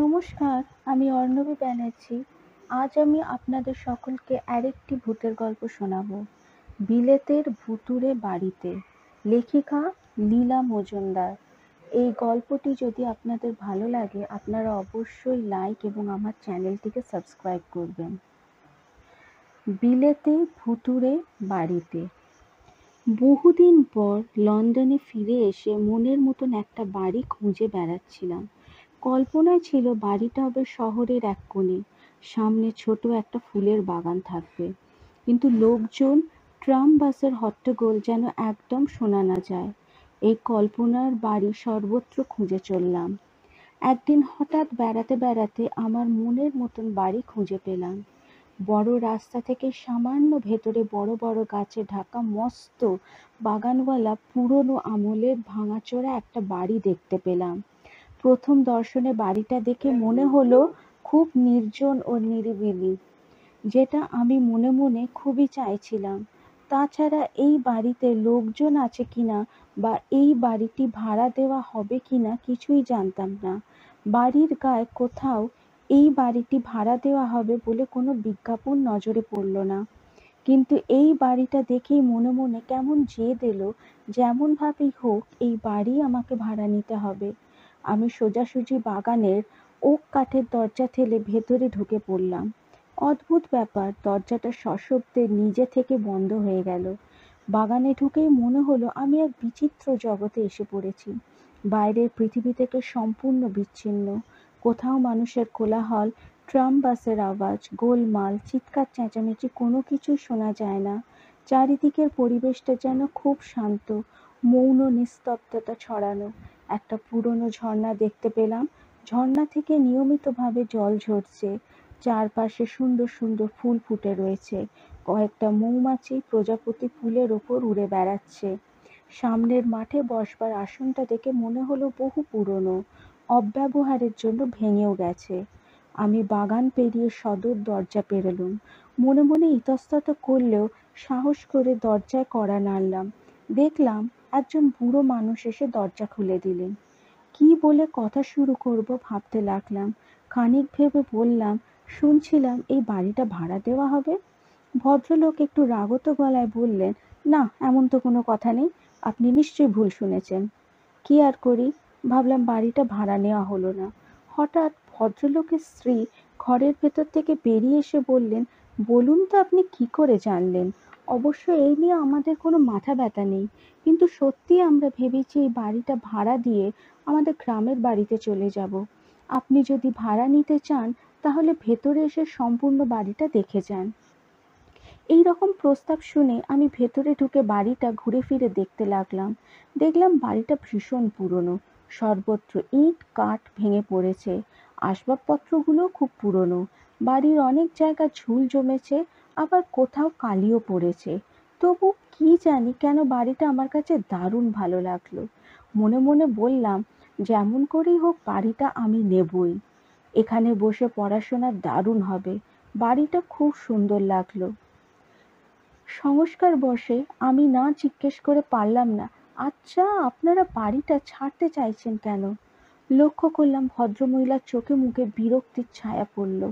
নমস্কার, আমি অর্ণবী ব্যানার্জি। আজ আমি আপনাদের সকলকে আরেকটি ভূতের গল্প শোনাবো। বিলেতের ভুতুড়ে বাড়িতে। লেখিকা লীলা মজুমদার। এই গল্পটি যদি আপনাদের ভালো লাগে, আপনারা অবশ্যই লাইক এবং আমার চ্যানেলটিকে সাবস্ক্রাইব করবেন। বিলেতে ভুতুড়ে বাড়িতে। বহুদিন পর লন্ডনে ফিরে এসে মনের মতন একটা বাড়ি খুঁজে বেড়াচ্ছিলাম। কল্পনায় ছিল বাড়িটা হবে শহরের এক কোণে, সামনে ছোট একটা ফুলের বাগান থাকবে, কিন্তু লোকজন, ট্রাম বাসের হট্টগোল যেন একদম শোনা না যায়। এই কল্পনার বাড়ি সর্বত্র খুঁজে চললাম। একদিন হঠাৎ বেড়াতে বেড়াতে আমার মনের মতন বাড়ি খুঁজে পেলাম। বড় রাস্তা থেকে সামান্য ভেতরে বড় বড় গাছে ঢাকা মস্ত বাগানওয়ালা পুরনো আমলের ভাঙাচোরা একটা বাড়ি দেখতে পেলাম। প্রথম দর্শনে বাড়িটা দেখে মনে হলো খুব নির্জন ও নিরিবিলি, যেটা আমি মনে মনে খুবই চাইছিলাম। তাছাড়া এই বাড়িতে লোকজন আছে কিনা বা এই বাড়িটি ভাড়া দেওয়া হবে কিনা কিছুই জানতাম না। বাড়ির গায়ে কোথাও এই বাড়িটি ভাড়া দেওয়া হবে বলে কোনো বিজ্ঞাপন নজরে পড়ল না। কিন্তু এই বাড়িটা দেখেই মনে মনে কেমন জেদ এলো, যেমনভাবেই হোক এই বাড়ি আমাকে ভাড়া নিতে হবে। আমি সোজাসুজি বাগানের ওক কাঠের দরজা ঠেলে ভেতরে ঢুকে পড়লাম। অদ্ভুত ব্যাপার, দরজাটা সশব্দে নিজে থেকে বন্ধ হয়ে গেল। বাগানে ঢুকেই মনে হলো আমি এক বিচিত্র জগতে এসে পড়েছি, বাইরের পৃথিবী থেকে সম্পূর্ণ বিচ্ছিন্ন। কোথাও মানুষের কোলাহল, ট্রাম বাসের আওয়াজ, গোলমাল, চিৎকার চেঁচামেচি কোনো কিছুই শোনা যায় না। চারিদিকের পরিবেশটা যেন খুব শান্ত, মৌন নিস্তব্ধতা ছড়ানো। একটা পুরনো ঝর্ণা দেখতে পেলাম। ঝর্ণা থেকে নিয়মিতভাবে জল ঝরছে। চারপাশে সুন্দর সুন্দর ফুল ফুটে রয়েছে। কয়েকটা মৌমাছি প্রজাপতি ফুলের ওপর উড়ে বেড়াচ্ছে। সামনের মাঠে বসবার আসনটা দেখে মনে হলো বহু পুরনো, অব্যবহারের জন্য ভেঙেও গেছে। আমি বাগান পেরিয়ে সদর দরজা পেরোলুম। মনে মনে ইতস্তত করলেও সাহস করে দরজায় কড়া নাড়লাম। দেখলাম একজন বুড়ো মানুষ এসে দরজা খুলে দিলেন। কি বলে কথা শুরু করব ভাবতে লাগলাম। খানিক ভেবে বললাম, শুনছিলাম এই বাড়িটা ভাড়া দেওয়া হবে। ভদ্রলোক একটু রাগত গলায় বললেন, না, এমন তো কোনো কথা নেই, আপনি নিশ্চয়ই ভুল শুনেছেন। কি আর করি, ভাবলাম বাড়িটা ভাড়া নেওয়া হলো না। হঠাৎ ভদ্রলোকের স্ত্রী ঘরের ভেতর থেকে বেরিয়ে এসে বললেন, বলুন তো আপনি কি করে জানলেন? অবশ্য এই নিয়ে আমাদের কোনো মাথা ব্যথা নেই, কিন্তু সত্যি আমরা ভেবেছি এই বাড়িটা ভাড়া দিয়ে আমাদের গ্রামের বাড়িতে চলে যাব। আপনি যদি ভাড়া নিতে চান তাহলে ভেতরে এসে সম্পূর্ণ বাড়িটা দেখে যান। এই রকম প্রস্তাব শুনে আমি ভেতরে ঢুকে বাড়িটা ঘুরে ফিরে দেখতে লাগলাম। দেখলাম বাড়িটা ভীষণ পুরনো, সর্বত্র ইট কাঠ ভেঙে পড়েছে, আসবাবপত্রগুলো খুব পুরনো। বাড়ির অনেক জায়গা ঝুল জমেছে, আবার কোথাও কালিও পড়েছে। তবু কি জানি কেন বাড়িটা আমার কাছে দারুণ ভালো লাগলো। মনে মনে বললাম, যেমন করেই হোক বাড়িটা আমি নেবই। এখানে বসে পড়াশোনা দারুণ হবে। বাড়িটা খুব সুন্দর লাগলো। সংস্কার বশে আমি না জিজ্ঞেস করে পারলাম না, আচ্ছা আপনারা বাড়িটা ছাড়তে চাইছেন কেন? লক্ষ্য করলাম ভদ্রমহিলার চোখে মুখে বিরক্তির ছায়া পড়ল।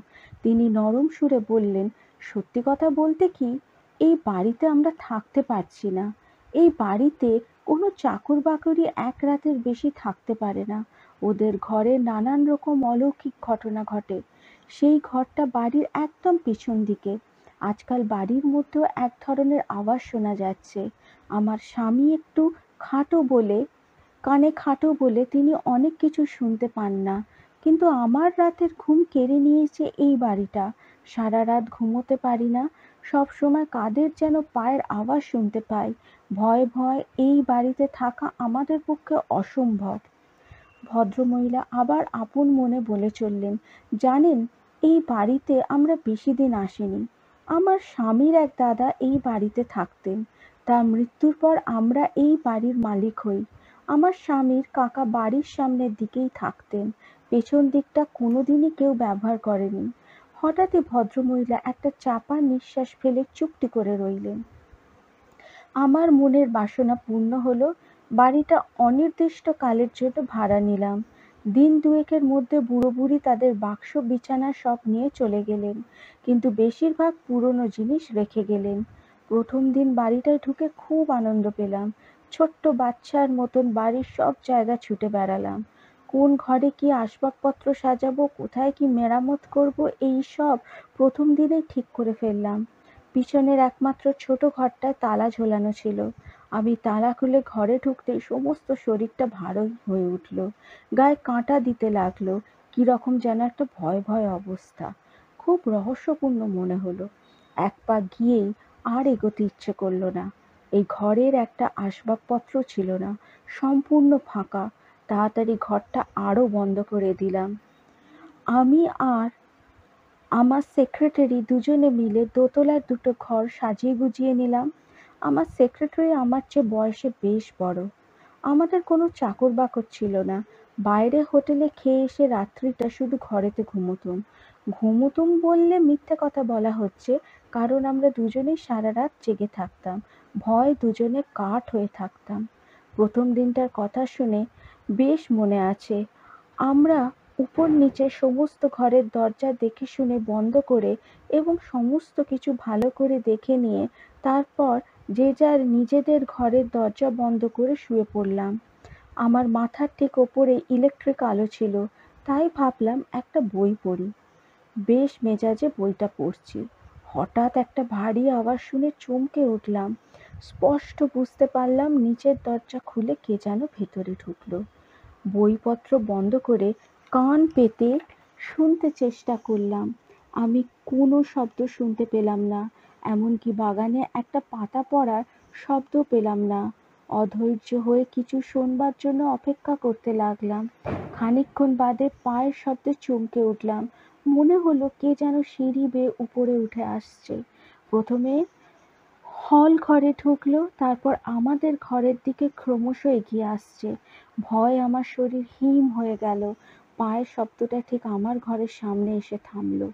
তিনি নরম সুরে বললেন, সত্যি কথা বলতে কি, এই বাড়িতে আমরা থাকতে পারছি না। এই বাড়িতে কোনো চাকর বাকরই এক রাতের বেশি থাকতে পারে না। ওদের ঘরে নানান রকম অলৌকিক ঘটনা ঘটে। সেই ঘরটা বাড়ির একদম পিছন দিকে। আজকাল বাড়ির মধ্যেও এক ধরনের আওয়াজ শোনা যাচ্ছে। আমার স্বামী একটু খাটো বলে কানে খাটো বলে তিনি অনেক কিছু শুনতে পান না, কিন্তু আমার রাতের ঘুম কেড়ে নিয়েছে এই বাড়িটা। সারা রাত ঘুমোতে পারি না, সব সময় কাদের যেন পায়ের আওয়াজ শুনতে পাই। ভয় ভয় এই বাড়িতে থাকা আমাদের পক্ষে অসম্ভব। ভদ্রমহিলা আবার আপন মনে বলে চললেন, জানেন, এই বাড়িতে আমরা বেশি দিন আসিনি। আমার স্বামীর এক দাদা এই বাড়িতে থাকতেন। তার মৃত্যুর পর আমরা এই বাড়ির মালিক হই। আমার স্বামীর কাকা বাড়ির সামনের দিকেই থাকতেন, পেছন দিকটা কোনোদিনই কেউ ব্যবহার করেনি। হঠাৎই ভদ্রমহিলা একটা চাপা নিঃশ্বাস ফেলে চুপটি করে রইলেন। আমার মনের বাসনা পূর্ণ হলো। বাড়িটা অনির্দিষ্টকালের জন্য ভাড়া নিলাম। দিন দুয়েকের মধ্যে বুড়ো বুড়ি তাদের বাক্স বিছানা সব নিয়ে চলে গেলেন, কিন্তু বেশিরভাগ পুরনো জিনিস রেখে গেলেন। প্রথম দিন বাড়িটায় ঢুকে খুব আনন্দ পেলাম। ছোট্ট বাচ্চার মতন বাড়ির সব জায়গা ছুটে বেড়ালাম। কোন ঘরে কি আসবাবপত্র সাজাবো, কোথায় কি মেরামত করব, এই সব প্রথম দিনেই ঠিক করে ফেললাম। পিছনের একমাত্র ছোট ঘরটায় তালা ঝোলানো ছিল। আমি তালা খুলে ঘরে ঢুকতেই সমস্ত শরীরটা ভারী হয়ে উঠল। গায়ে কাঁটা দিতে লাগলো। কিরকম যেন একটা ভয় ভয় অবস্থা। খুব রহস্যপূর্ণ মনে হলো। এক পা গিয়েই আর এগোতে ইচ্ছে করলো না। এই ঘরের একটা আসবাবপত্র ছিল না, সম্পূর্ণ ফাঁকা। তাড়াতাড়ি ঘরটা আরো বন্ধ করে দিলাম। আমি আর আমার সেক্রেটারি দুজনে মিলে দোতলার দুটো ঘর সাজিয়ে গুজিয়ে নিলাম। আমার সেক্রেটারি আমার চেয়ে বয়সে বেশ বড়। আমাদের কোনো চাকর বাকর ছিল না। বাইরে হোটেলে খেয়ে এসে রাত্রিটা শুধু ঘরেতে ঘুমোতুম। ঘুমোতুম বললে মিথ্যে কথা বলা হচ্ছে, কারণ আমরা দুজনেই সারা রাত জেগে থাকতাম। ভয়ে দুজনে কাঠ হয়ে থাকতাম। প্রথম দিনটার কথা শুনে বেশ মনে আছে। আমরা উপর নিচে সমস্ত ঘরের দরজা দেখে শুনে বন্ধ করে এবং সমস্ত কিছু ভালো করে দেখে নিয়ে তারপর যে যার নিজেদের ঘরের দরজা বন্ধ করে শুয়ে পড়লাম। আমার মাথার ঠিক ওপরে ইলেকট্রিক আলো ছিল, তাই ভাবলাম একটা বই পড়ি। বেশ মেজাজে বইটা পড়ছি। হঠাৎ একটা ভারী আওয়াজ শুনে চমকে উঠলাম। স্পষ্ট বুঝতে পারলাম নিচের দরজা খুলে কে যেন ভেতরে ঢুকলো। বইপত্র বন্ধ করে কান পেতে শুনতে চেষ্টা করলাম। আমি কোনো শব্দ শুনতে পেলাম না, এমনকি বাগানে একটা পাতা পড়ার শব্দ পেলাম না। অধৈর্য হয়ে কিছু শোনবার জন্য অপেক্ষা করতে লাগলাম। খানিকক্ষণ বাদে পায়ের শব্দে চমকে উঠলাম। মনে হলো কে যেন সিঁড়ি বেয়ে উপরে উঠে আসছে। প্রথমে হল ঘরে ঢুকলো, তারপর আমাদের ঘরের দিকে ক্রমশ এগিয়ে আসছে। ভয়ে আমার শরীর হিম হয়ে গেল। পায়ের শব্দটা ঠিক আমার ঘরের সামনে এসে থামলো।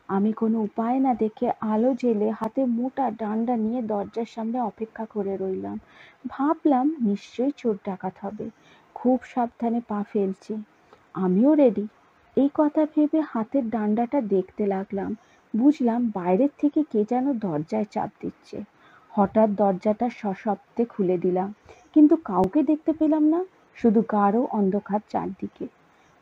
আমি কোনো উপায় না দেখে আলো জ্বেলে হাতে মোটা ডান্ডা নিয়ে দরজার সামনে অপেক্ষা করে রইলাম। ভাবলাম নিশ্চয়ই চোর ডাকাত হবে। খুব সাবধানে পা ফেলছি। আমিও রেডি। এই কথা ভেবে হাতের ডান্ডাটা দেখতে লাগলাম। বুঝলাম বাইরের থেকে কে যেন দরজায় চাপ দিচ্ছে। হঠাৎ দরজাটা সশব্দে খুলে দিলাম, কিন্তু কাউকে দেখতে পেলাম না, শুধু গাঢ় অন্ধকার চারদিকে।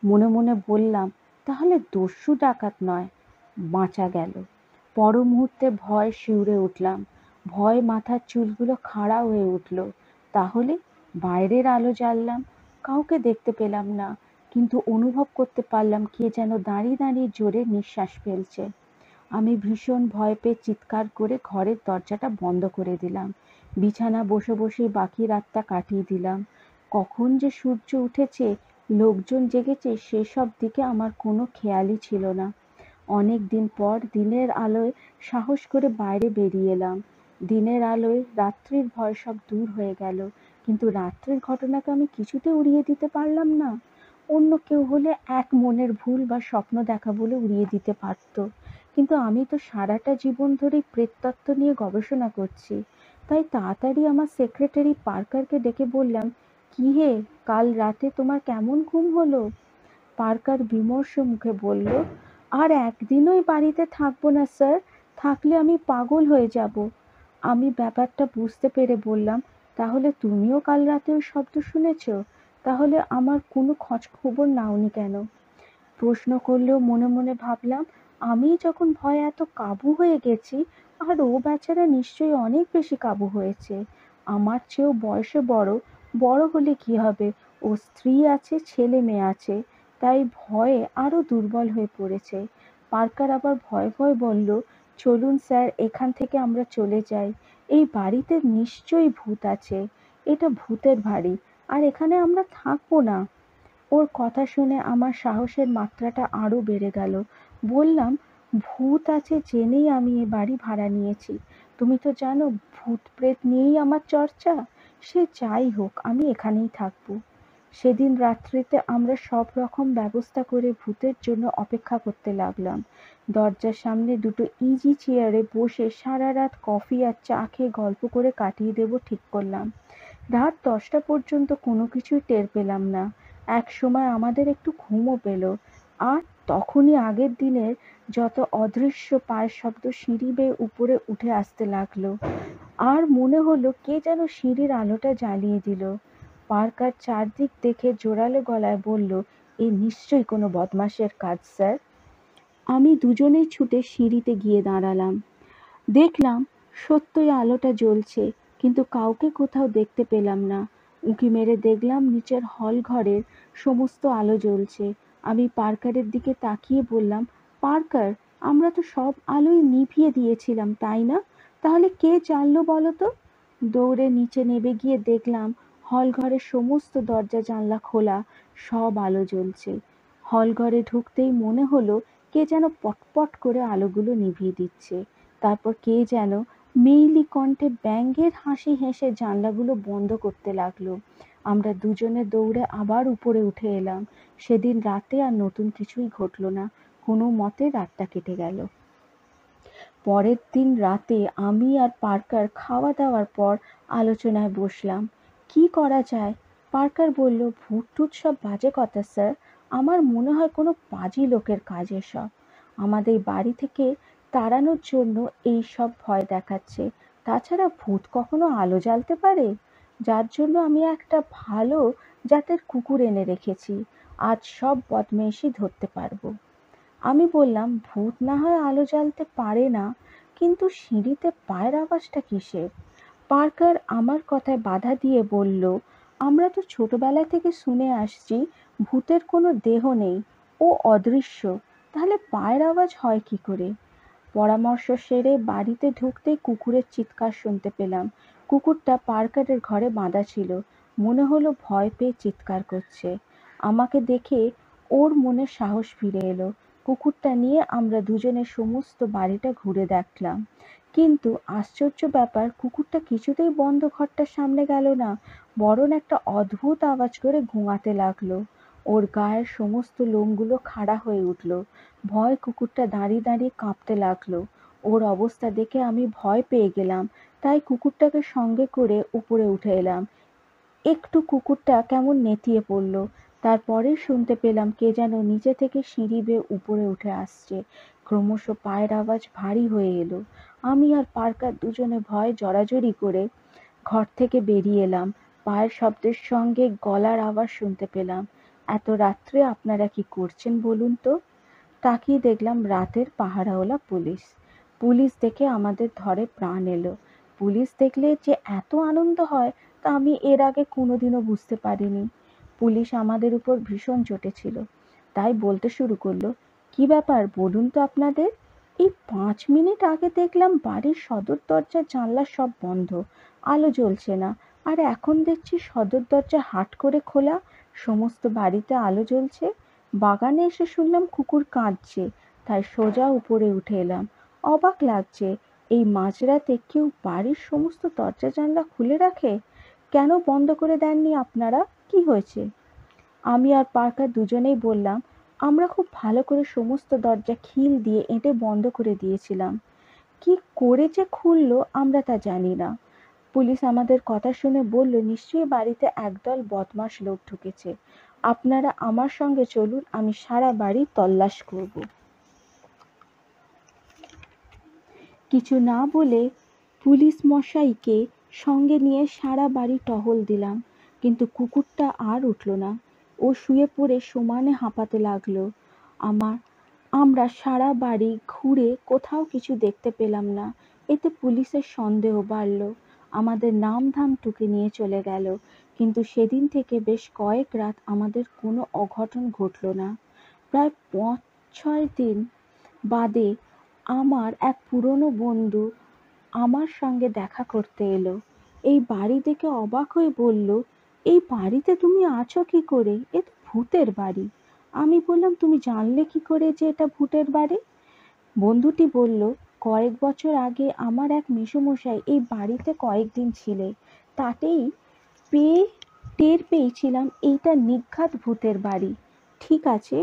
মনে মনে বললাম, তাহলে দস্যু ডাকাত নয়। বাঁচা গেল। পর মুহূর্তে ভয় শিউরে উঠলাম। ভয় মাথার চুলগুলো খাড়া হয়ে উঠল। তাহলে বাইরের আলো জ্বাললাম, কাউকে দেখতে পেলাম না, কিন্তু অনুভব করতে পারলাম কে যেন দাঁড়িয়ে দাঁড়িয়ে জোরে নিঃশ্বাস ফেলছে। আমি ভীষণ ভয় পেয়ে চিৎকার করে ঘরের দরজাটা বন্ধ করে দিলাম। বিছানা বসে বসে বাকি রাতটা কাটিয়ে দিলাম। কখন যে সূর্য উঠেছে, লোকজন জেগেছে, সেসব দিকে আমার কোনো খেয়ালই ছিল না। অনেক দিন পর দিনের আলোয় সাহস করে বাইরে বেরিয়ে এলাম। দিনের আলোয় রাত্রির ভয় সব দূর হয়ে গেল, কিন্তু রাত্রির ঘটনাকে আমি কিছুতে উড়িয়ে দিতে পারলাম না। অন্য কেউ হলে এক মনের ভুল বা স্বপ্ন দেখা বলে উড়িয়ে দিতে পারত, কিন্তু আমি তো সারাটা জীবন ধরেই প্রেততত্ত্ব নিয়ে গবেষণা করছি। তাই তাড়াতাড়ি আমার সেক্রেটারি পার্কারকে ডেকে বললাম, কি হে, কাল রাতে তোমার কেমন ঘুম হলো? পার্কার বিমর্ষ মুখে বলল, আর একদিনই বাড়িতে থাকবো না স্যার, থাকলে আমি পাগল হয়ে যাব। আমি ব্যাপারটা বুঝতে পেরে বললাম, তাহলে তুমিও কাল রাতে ওই শব্দ শুনেছ? তাহলে আমার কোনো খোঁজ খবর নাওনি কেন? প্রশ্ন করলেও মনে মনে ভাবলাম, আমি যখন ভয়ে এত কাবু হয়ে গেছি, আর ও বেচারা নিশ্চয়ই অনেক বেশি কাবু হয়েছে। আমার চেয়েও বয়সে বড়। বড় হলে কি হবে, ও স্ত্রী আছে, ছেলে মেয়ে আছে, তাই ভয়ে আরো দুর্বল হয়ে পড়েছে। পার্কার আবার ভয়ে ভয়ে বলল, চলুন স্যার, এখান থেকে আমরা চলে যাই। এই বাড়িতে নিশ্চয়ই ভূত আছে। এটা ভূতের বাড়ি, আর এখানে আমরা থাকবো না। ওর কথা শুনে আমার সাহসের মাত্রাটা আরো বেড়ে গেল। বললাম, ভূত আছে জেনেই আমি এ বাড়ি ভাড়া নিয়েছি। তুমি তো জানো ভূত প্রেত নিয়েই আমার চর্চা। সে যাই হোক, আমি এখানেই থাকবো। সেদিন রাত্রিতে আমরা সব রকম ব্যবস্থা করে ভূতের জন্য অপেক্ষা করতে লাগলাম। দরজার সামনে দুটো ইজি চেয়ারে বসে সারা রাত কফি আর চা খেয়ে গল্প করে কাটিয়ে দেবো ঠিক করলাম। রাত 10টা পর্যন্ত কোনো কিছুই টের পেলাম না। এক সময় আমাদের একটু ঘুমও পেল। আর তখনই আগের দিনের যত অদৃশ্য পায়ের শব্দ সিঁড়ি বেয়ে উপরে উঠে আসতে লাগলো। আর মনে হলো কে যেন সিঁড়ির আলোটা জ্বালিয়ে দিল। পার্কার চারদিক দেখে জোরালো গলায় বলল, এ নিশ্চয়ই কোনো বদমাশের কাজ, স্যার। আমি দুজনেই ছুটে সিঁড়িতে গিয়ে দাঁড়ালাম। দেখলাম সত্যই আলোটা জ্বলছে, কিন্তু কাউকে কোথাও দেখতে পেলাম না। উঁকি মেরে দেখলাম নিচের হল ঘরের সমস্ত আলো জ্বলছে। আমি পার্কারের দিকে তাকিয়ে বললাম, পার্কার, আমরা তো সব আলোই নিভিয়ে দিয়েছিলাম, তাই না? তাহলে কে জ্বাললো বলো তো? দৌড়ে নিচে নেমে গিয়ে দেখলাম হল ঘরের সমস্ত দরজা জানলা খোলা, সব আলো জ্বলছে। হল ঘরে ঢুকতেই মনে হলো কে যেন পটপট করে আলোগুলো নিভিয়ে দিচ্ছে। তারপর কে যেন মেইলি কণ্ঠে ব্যঙ্গের হাসি হেসে জানলাগুলো বন্ধ করতে লাগলো। আমরা দুজনে দৌড়ে আবার উপরে উঠে এলাম। সেদিন রাতে আর নতুন কিছুই ঘটলো না। কোনো মতে রাতটা কেটে গেল। পরের দিন রাতে আমি আর পার্কার খাওয়া দাওয়ার পর আলোচনায় বসলাম। কি করা যায়? পার্কার বলল, ভূত টুত সব বাজে কথা স্যার। আমার মনে হয় কোনো পাজি লোকের কাজ এসব। আমাদের বাড়ি থেকে তাড়ানোর জন্য এই সব ভয় দেখাচ্ছে। তাছাড়া ভূত কখনো আলো জ্বালতে পারে? যার জন্য আমি একটা ভালো জাতের কুকুর এনে রেখেছি। আজ সব বদমেশি ধরতে পারবো। আমি বললাম, ভূত না হয় আলো জ্বালতে পারে না, কিন্তু সিঁড়িতে পায়ের আওয়াজটা কিসের? পার্কার আমার কথায় বাধা দিয়ে বলল, আমরা তো ছোটবেলা থেকে শুনে আসছি ভূতের কোনো দেহ নেই, ও অদৃশ্য। তাহলে পায়ের আওয়াজ হয় কি করে? পরামর্শ সেরে বাড়িতে ঢুকতেই কুকুরের চিৎকার শুনতে পেলাম। কুকুরটা পার্কারের ঘরে বাঁধা ছিল। মনে হলো ভয় পেয়ে চিৎকার করছে। আমাকে দেখে ওর মনে সাহস ফিরে এলো। কুকুরটা নিয়ে আমরা দুজনে সমস্ত বাড়িটা ঘুরে দেখলাম। কিন্তু আশ্চর্য ব্যাপার, কুকুরটা কিছুতেই বন্ধ ঘরটার সামনে গেল না, বরং একটা অদ্ভুত আওয়াজ করে ঘুমাতে লাগলো। ওর গায়ের সমস্ত লোমগুলো খাড়া হয়ে উঠল। ভয় কুকুরটা দাঁড়িয়ে দাঁড়িয়ে কাঁপতে লাগলো। ওর অবস্থা দেখে আমি ভয় পেয়ে গেলাম। তাই কুকুরটাকে সঙ্গে করে উপরে উঠে এলাম। একটু কুকুরটা কেমন নেতিয়ে পড়ল। তারপরেই শুনতে পেলাম কে যেন নিচে থেকে সিঁড়ি বেয়ে উপরে উঠে আসছে। ক্রমশ পায়ের আওয়াজ ভারী হয়ে এলো। আমি আর পার্কার দুজনে ভয়ে জড়াজড়ি করে ঘর থেকে বেরিয়ে এলাম। পায়ের শব্দের সঙ্গে গলার আওয়াজ শুনতে পেলাম। এত রাত্রে আপনারা কি করছেন বলুন তো? তাকিয়ে দেখলাম রাতের পাহারাওয়ালা পুলিশ। পুলিশ দেখে আমাদের ধরে প্রাণ এলো। পুলিশ দেখলে যে এত আনন্দ হয় তা আমি এর আগে কোনোদিনও বুঝতে পারিনি। পুলিশ আমাদের উপর ভীষণ চটেছিল। তাই বলতে শুরু করলো, কি ব্যাপার বলুন তো আপনাদের? এই 5 মিনিট আগে দেখলাম বাড়ির সদর দরজার জানলা সব বন্ধ, আলো জ্বলছে না। আর এখন দেখছি সদর দরজা হাট করে খোলা, সমস্ত বাড়িতে আলো জ্বলছে। বাগানে এসে শুনলাম কুকুর কাঁদছে, তাই সোজা উপরে উঠে এলাম। অবাক লাগছে, এই মাঝরাতে কেউ বাড়ির সমস্ত দরজা জানলা খুলে রাখে? কেন বন্ধ করে দেননি আপনারা? কি হয়েছে? আমি আর পার্কার দুজনেই বললাম, আমরা খুব ভালো করে সমস্ত দরজা খিল দিয়ে এঁটে বন্ধ করে দিয়েছিলাম। কি করে যে খুললো আমরা তা জানি না। পুলিশ আমাদের কথা শুনে বলল, নিশ্চয়ই বাড়িতে একদল বদমাশ লোক ঢুকেছে। আপনারা আমার সঙ্গে চলুন, আমি সারা বাড়ি তল্লাশ করব। কিছু না বলে পুলিশ মশাইকে সঙ্গে নিয়ে সারা বাড়ি টহল দিলাম, কিন্তু কুকুরটা আর উঠল না। ও শুয়ে পড়ে সমানে হাঁপাতে লাগলো। আমার আমরা সারা বাড়ি ঘুরে কোথাও কিছু দেখতে পেলাম না। এতে পুলিশের সন্দেহ বাড়ল। আমাদের নাম ধাম টুকে নিয়ে চলে গেল। কিন্তু সেদিন থেকে বেশ কয়েক রাত আমাদের কোনো অঘটন ঘটল না। প্রায় 5-6 দিন বাদে আমার এক পুরনো বন্ধু আমার সঙ্গে দেখা করতে এলো। এই বাড়ি দেখে অবাক হয়ে বলল, এই বাড়িতে তুমি আছো কি করে? এ তো ভূতের বাড়ি। আমি বললাম, তুমি জানলে কি করে যে এটা ভূতের বাড়ি? বন্ধুটি বলল, কয়েক বছর আগে আমার এক মেসোমশাই এই বাড়িতে কয়েকদিন ছিলে। তাতেই পেয়ে টের পেয়েছিলাম এইটা নিঘাত ভূতের বাড়ি। ঠিক আছে,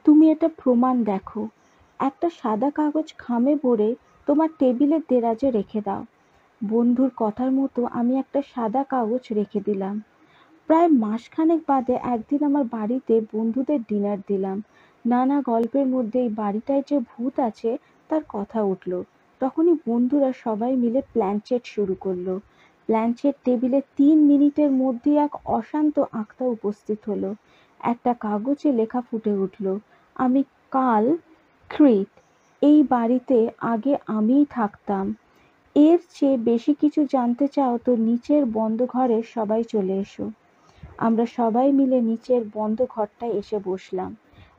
তুমি এটা প্রমাণ দেখো। একটা সাদা কাগজ খামে ভরে তোমার টেবিলের দেরাজে রেখে দাও। বন্ধুর কথার মতো আমি একটা সাদা কাগজ রেখে দিলাম। প্রায় মাসখানেক বাদে একদিন আমার বাড়িতে বন্ধুদের ডিনার দিলাম। নানা গল্পের মধ্যে এই বাড়িটায় যে ভূত আছে তার কথা উঠল। তখনই বন্ধুরা সবাই মিলে প্ল্যানচেট শুরু করলো। প্ল্যানচেট টেবিলে 3 মিনিটের মধ্যে এক অশান্ত আত্মা উপস্থিত হলো। একটা কাগজে লেখা ফুটে উঠল, আমি কাল ক্রিট, এই বাড়িতে আগে আমিই থাকতাম। এর চেয়ে বেশি কিছু জানতে চাও তো নিচের বন্ধ ঘরে সবাই চলে এসো। আমরা সবাই মিলে নিচের বন্ধ ঘরটায় এসে বসলাম।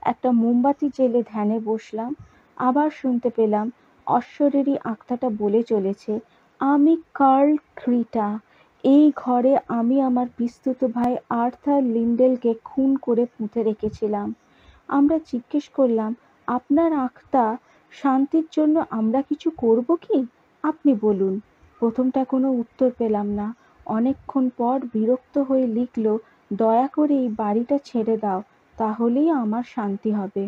একটা মোমবাতি জেলে ধ্যানে বসলাম। আবার শুনতে পেলাম অশ্বরেরই আত্মাটা বলে চলেছে, আমি কার্ল ক্রিটা। এই ঘরে আমি আমার পিস্তুত ভাই আর্থার লিন্ডেলকে খুন করে পুঁতে রেখেছিলাম। আমরা জিজ্ঞেস করলাম, আপনার আত্মা শান্তির জন্য আমরা কিছু করব কি? আপনি বলুন। প্রথমটা কোনো উত্তর পেলাম না। অনেকক্ষণ পর বিরক্ত হয়ে লিখল, দয়া করে এই বাড়িটা ছেড়ে দাও, তাহলেই আমার শান্তি হবে।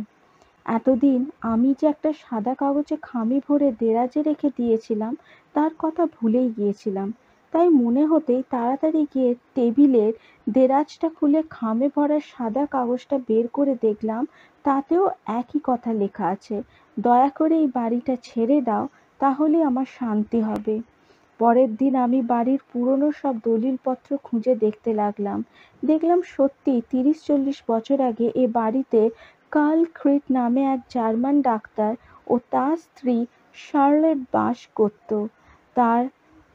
এতদিন আমি যে একটা সাদা কাগজে খামি ভরে দেরাজে রেখে দিয়েছিলাম তার কথা ভুলেই গিয়েছিলাম। তাই মনে হতেই তাড়াতাড়ি গিয়ে টেবিলের দেরাজটা খুলে খামে ভরা সাদা কাগজটা বের করে দেখলাম তাতেও একই কথা লেখা আছে, দয়া করে এই বাড়িটা ছেড়ে দাও, তাহলে আমার শান্তি হবে। পরের দিন আমি বাড়ির পুরনো সব দলিলপত্র খুঁজে দেখতে লাগলাম। দেখলাম সত্যি 30-40 বছর আগে এ বাড়িতে কার্ল ক্রিট নামে এক জার্মান ডাক্তার ও তার স্ত্রী শার্লেট বাস করত। তার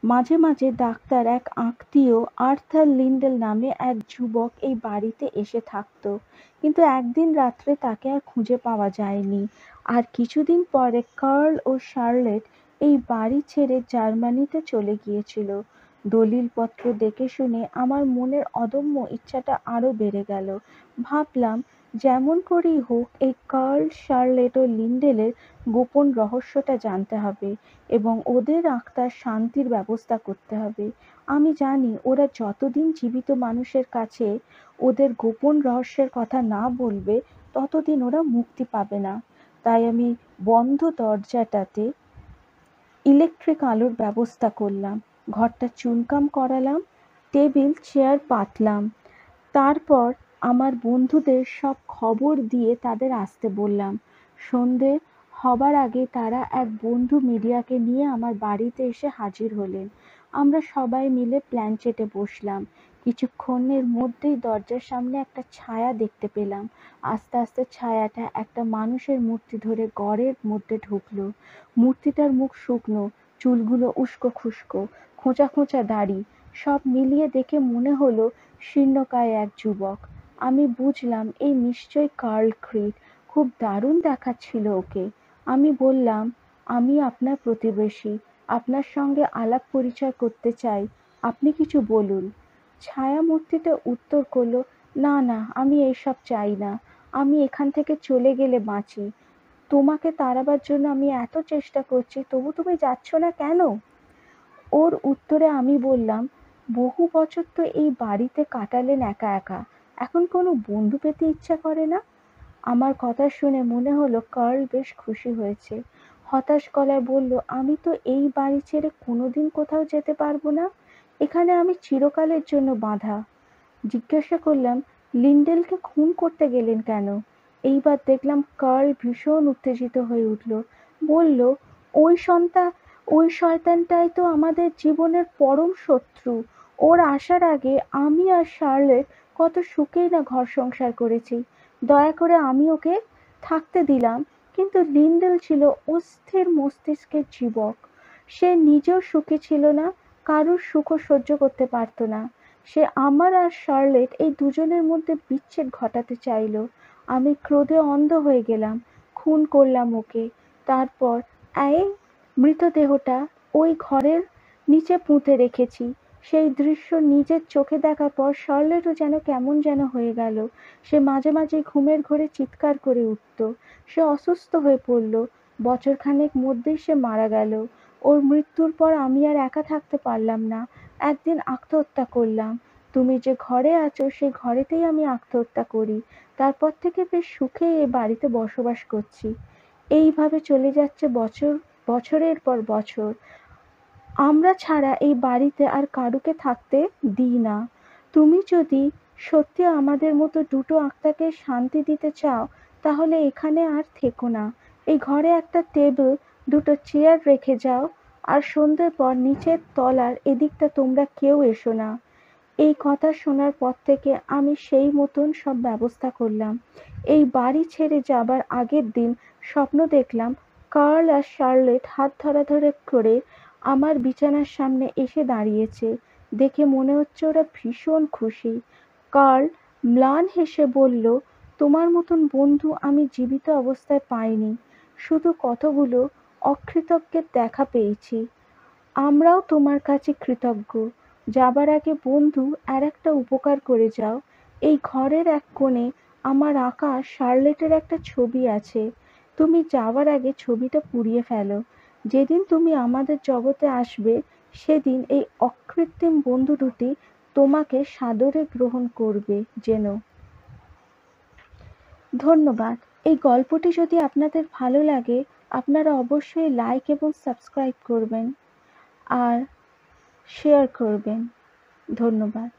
মাঝে মাঝে ডাক্তার এক আত্মীয় আর্থার লিন্ডেল নামে এক যুবক এই বাড়িতে এসে থাকত। কিন্তু একদিন রাত্রে তাকে আর খুঁজে পাওয়া যায়নি। আর কিছুদিন পরে কার্ল ও শার্লেট এই বাড়ি ছেড়ে জার্মানিতে চলে গিয়েছিল। দলিলপত্র দেখে শুনে আমার মনের অদম্য ইচ্ছাটা আরো বেড়ে গেল। ভাবলাম, যেমন করেই হোক এই কার্ল, শার্লেট ও লিন্ডেলের গোপন রহস্যটা জানতে হবে এবং ওদের আত্মার শান্তির ব্যবস্থা করতে হবে। আমি জানি ওরা যতদিন জীবিত মানুষের কাছে ওদের গোপন রহস্যের কথা না বলবে ততদিন ওরা মুক্তি পাবে না। তাই আমি বন্ধ দরজাটাতে ইলেকট্রিক আলোর ব্যবস্থা করলাম, ঘরটা চুনকাম করালাম, টেবিল চেয়ার পাতলাম। তারপর আমার বন্ধুদের সব খবর দিয়ে তাদের আসতে বললাম। সন্ধে হবার আগে তারা এক বন্ধু মিডিয়াকে নিয়ে আমার বাড়িতে এসে হাজির হলেন। আমরা সবাই মিলে প্ল্যানচেটে বসলাম। কিছুক্ষণের মধ্যেই দরজার সামনে একটা ছায়া দেখতে পেলাম। আস্তে আস্তে ছায়াটা একটা মানুষের মূর্তি ধরে ঘরের মধ্যে ঢুকলো। মূর্তিটার মুখ শুকনো, চুলগুলো উস্কো খুস্কো, খোঁচা খোঁচা দাড়ি, সব মিলিয়ে দেখে মনে হলো শীর্ণকায় এক যুবক। আমি বুঝলাম এই নিশ্চয়ই কার্ল ক্রিট। খুব দারুণ দেখাচ্ছিল ওকে। আমি বললাম, আমি আপনার প্রতিবেশী, আপনার সঙ্গে আলাপ পরিচয় করতে চাই, আপনি কিছু বলুন। ছায়া মূর্তিটা উত্তর করলো, না না, আমি এইসব চাই না, আমি এখান থেকে চলে গেলে বাঁচি। তোমাকে তাড়াবার জন্য আমি এত চেষ্টা করছি, তবু তুমি যাচ্ছ না কেন? ওর উত্তরে আমি বললাম, বহু বছর তো এই বাড়িতে কাটালেন একা একা, এখন কোনো বন্ধু পেতে ইচ্ছা করে না? আমার কথা শুনে মনে হলো কার্ল বেশ খুশি হয়েছে। হতাশ গলায় বলল, আমি তো এই বাড়ি ছেড়ে কোনোদিন কোথাও যেতে পারবো না, এখানে আমি চিরকালের জন্য বাঁধা। জিজ্ঞাসা করলাম, লিন্ডেলকে খুন করতে গেলেন কেন? এইবার দেখলাম কার্ল ভীষণ উত্তেজিত হয়ে উঠল। বলল, ওই সন্তা ওই শয়তানটাই তো আমাদের জীবনের পরম শত্রু। ওর আসার আগে আমি আর শার্লেট কত সুখেই না ঘর সংসার করেছি। দয়া করে আমি ওকে থাকতে দিলাম, কিন্তু লিন্ডেল ছিল অস্থির মস্তিষ্কের যুবক। সে নিজেও সুখী ছিল না, কারুর সুখও সহ্য করতে পারত না। সে আমার আর শার্লেট এই দুজনের মধ্যে বিচ্ছেদ ঘটাতে চাইল। আমি ক্রোধে অন্ধ হয়ে গেলাম, খুন করলাম ওকে। তারপর এই মৃতদেহটা ওই ঘরের নিচে পুঁতে রেখেছি। সেই দৃশ্য নিজের চোখে দেখার পর শার্লেটও যেন কেমন যেন হয়ে গেল। সে মাঝে মাঝে ঘুমের ঘোরে চিৎকার করে উঠত। সে অসুস্থ হয়ে পড়ল। বছরখানেক মধ্যেই সে মারা গেল। ওর মৃত্যুর পর আমি আর একা থাকতে পারলাম না। একদিন আত্মহত্যা করলাম। তুমি যে ঘরে আছো সেই ঘরেতেই আমি আত্মহত্যা করি। তারপর থেকে বেশ সুখে এ বাড়িতে বসবাস করছি। এইভাবে চলে যাচ্ছে বছর, বছরের পর বছর। আমরা ছাড়া এই বাড়িতে আর কারুকে থাকতে দিই না। তুমি যদি সত্যি আমাদের মতো দুটো আত্মাকে শান্তি দিতে চাও, তাহলে এখানে আর থেকো না। এই ঘরে একটা টেবিল, দুটো চেয়ার রেখে যাও, আর সন্ধ্যের পর নিচের তলার এদিকটা তোমরা কেউ এসো না। এই কথা শোনার পর থেকে আমি সেই মতন সব ব্যবস্থা করলাম। এই বাড়ি ছেড়ে যাবার আগের দিন স্বপ্ন দেখলাম কার্ল আর শার্লেট হাত ধরাধরি করে আমার বিছানার সামনে এসে দাঁড়িয়েছে। দেখে মনে হচ্ছে ওরা ভীষণ খুশি। কার্ল ম্লান হেসে বলল, তোমার মতন বন্ধু আমি জীবিত অবস্থায় পাইনি, শুধু কতগুলো অকৃতজ্ঞের দেখা পেয়েছি। আমরাও তোমার কাছে কৃতজ্ঞ। যাবার আগে বন্ধু আর একটা উপকার করে যাও। এই ঘরের এক কোণে আমার আঁকা শার্লেটের একটা ছবি আছে। তুমি যাবার আগে ছবিটা পুড়িয়ে ফেলো। যেদিন তুমি আমাদের জগতে আসবে, সেদিন এই অকৃত্রিম বন্ধু দুটি তোমাকে সাদরে গ্রহণ করবে যেন। ধন্যবাদ। এই গল্পটি যদি আপনাদের ভালো লাগে, আপনারা অবশ্যই লাইক এবং সাবস্ক্রাইব করবেন আর শেয়ার করবেন। ধন্যবাদ।